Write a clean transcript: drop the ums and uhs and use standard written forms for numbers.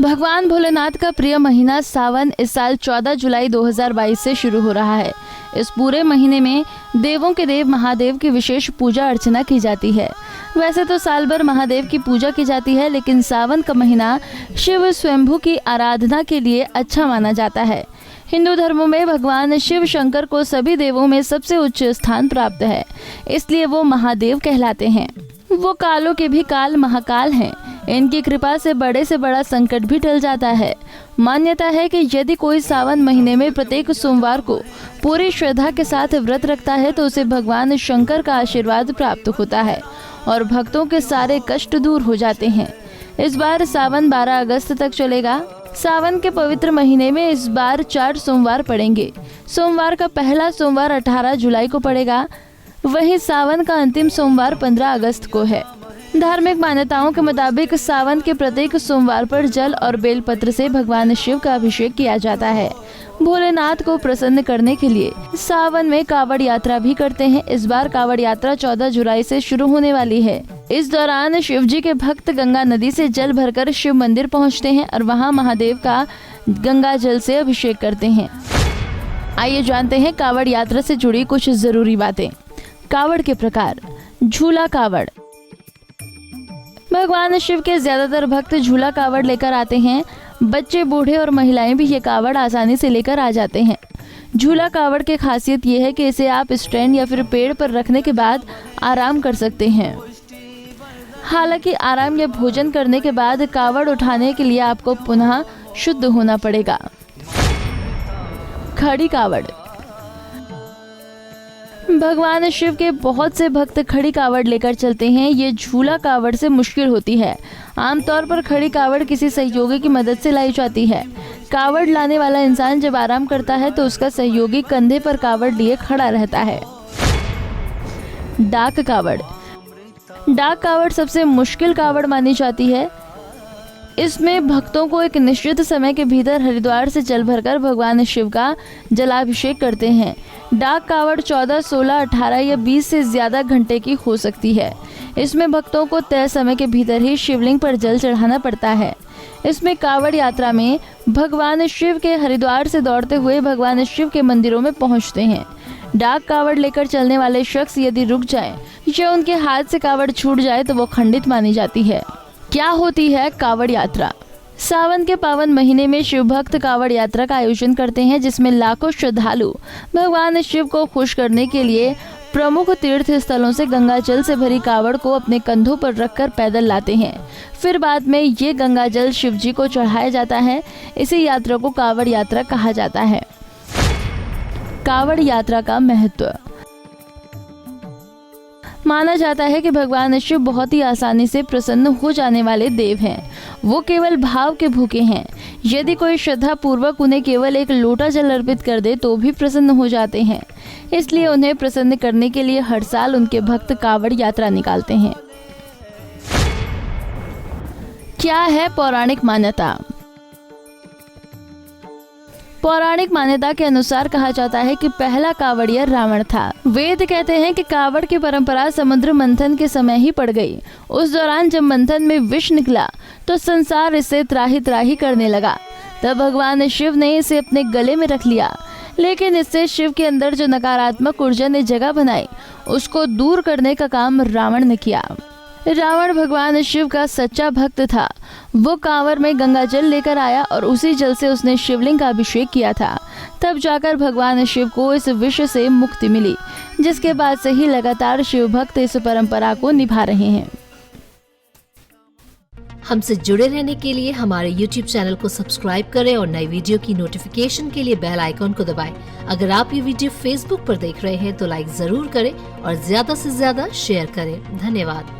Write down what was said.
भगवान भोलेनाथ का प्रिय महीना सावन इस साल 14 जुलाई 2022 से शुरू हो रहा है। इस पूरे महीने में देवों के देव महादेव की विशेष पूजा अर्चना की जाती है। वैसे तो साल भर महादेव की पूजा की जाती है, लेकिन सावन का महीना शिव स्वयंभू की आराधना के लिए अच्छा माना जाता है। हिंदू धर्मों में भगवान शिव शंकर को सभी देवों में सबसे उच्च स्थान प्राप्त है, इसलिए वो महादेव कहलाते हैं। वो कालों के भी काल महाकाल हैं। इनकी कृपा से बड़ा संकट भी टल जाता है। मान्यता है कि यदि कोई सावन महीने में प्रत्येक सोमवार को पूरी श्रद्धा के साथ व्रत रखता है तो उसे भगवान शंकर का आशीर्वाद प्राप्त होता है और भक्तों के सारे कष्ट दूर हो जाते हैं। इस बार सावन 12 अगस्त तक चलेगा। सावन के पवित्र महीने में इस बार 4 सोमवार पड़ेंगे। सोमवार का पहला सोमवार 18 जुलाई को पड़ेगा, वहीं सावन का अंतिम सोमवार 15 अगस्त को है। धार्मिक मान्यताओं के मुताबिक सावन के प्रत्येक सोमवार पर जल और बेलपत्र से भगवान शिव का अभिषेक किया जाता है। भोलेनाथ को प्रसन्न करने के लिए सावन में कावड़ यात्रा भी करते हैं। इस बार कावड़ यात्रा 14 जुलाई से शुरू होने वाली है। इस दौरान शिव जी के भक्त गंगा नदी से जल भरकर शिव मंदिर पहुंचते हैं और वहां महादेव का गंगा जल से अभिषेक करते हैं। आइए जानते हैं कावड़ यात्रा से जुड़ी कुछ जरूरी बातें। कावड़ के प्रकार। झूला कावड़। भगवान शिव के ज्यादातर भक्त झूला कावड़ लेकर आते हैं। बच्चे, बूढ़े और महिलाएं भी ये कावड़ आसानी से लेकर आ जाते हैं। झूला कावड़ की खासियत ये है कि इसे आप स्टैंड या फिर पेड़ पर रखने के बाद आराम कर सकते हैं। हालांकि आराम या भोजन करने के बाद कावड़ उठाने के लिए आपको पुनः शुद्ध होना पड़ेगा। खड़ी कावड़। भगवान शिव के बहुत से भक्त खड़ी कावड़ लेकर चलते हैं। ये झूला कावड़ से मुश्किल होती है। आमतौर पर खड़ी कावड़ किसी सहयोगी की मदद से लाई जाती है। कावड़ लाने वाला इंसान जब आराम करता है तो उसका सहयोगी कंधे पर कावड़ लिए खड़ा रहता है। डाक कावड़। डाक कावड़ सबसे मुश्किल कावड़ मानी जाती है। इसमें भक्तों को एक निश्चित समय के भीतर हरिद्वार से जल भरकर भगवान शिव का जलाभिषेक करते हैं। डाक कावड़ 14, 16, 18 या 20 से ज्यादा घंटे की हो सकती है। इसमें भक्तों को तय समय के भीतर ही शिवलिंग पर जल चढ़ाना पड़ता है। इसमें कावड़ यात्रा में भगवान शिव के हरिद्वार से दौड़ते हुए भगवान शिव के मंदिरों में पहुंचते हैं। डाक कावड़ लेकर चलने वाले शख्स यदि रुक जाए या उनके हाथ से कावड़ छूट जाए तो वो खंडित मानी जाती है। क्या होती है कावड़ यात्रा? सावन के पावन महीने में शिव भक्त कावड़ यात्रा का आयोजन करते हैं, जिसमें लाखों श्रद्धालु भगवान शिव को खुश करने के लिए प्रमुख तीर्थ स्थलों से गंगा जल से भरी कावड़ को अपने कंधों पर रखकर पैदल लाते हैं। फिर बाद में ये गंगा जल शिव जी को चढ़ाया जाता है। इसी यात्रा को कावड़ यात्रा कहा जाता है। कावड़ यात्रा का महत्व। माना जाता है कि भगवान शिव बहुत ही आसानी से प्रसन्न हो जाने वाले देव हैं। वो केवल भाव के भूखे हैं। यदि कोई श्रद्धा पूर्वक उन्हें केवल एक लोटा जल अर्पित कर दे तो भी प्रसन्न हो जाते हैं। इसलिए उन्हें प्रसन्न करने के लिए हर साल उनके भक्त कावड़ यात्रा निकालते हैं। क्या है पौराणिक मान्यता? पौराणिक मान्यता के अनुसार कहा जाता है कि पहला कावड़िया रावण था। वेद कहते हैं कि कावड़ की परंपरा समुद्र मंथन के समय ही पड़ गई। उस दौरान जब मंथन में विष निकला तो संसार इससे त्राही त्राही करने लगा। तब भगवान शिव ने इसे अपने गले में रख लिया, लेकिन इससे शिव के अंदर जो नकारात्मक ऊर्जा ने जगह बनाई उसको दूर करने का काम रावण ने किया। रावण भगवान शिव का सच्चा भक्त था। वो कांवर में गंगा जल लेकर आया और उसी जल से उसने शिवलिंग का अभिषेक किया था। तब जाकर भगवान शिव को इस विष से मुक्ति मिली, जिसके बाद से ही लगातार शिव भक्त इस परंपरा को निभा रहे हैं। हमसे जुड़े रहने के लिए हमारे YouTube चैनल को सब्सक्राइब करें और नई वीडियो की नोटिफिकेशन के लिए बेल आइकॉन को दबाएं। अगर आप ये वीडियो Facebook पर देख रहे हैं तो लाइक जरूर करें और ज्यादा से ज्यादा शेयर करें। धन्यवाद।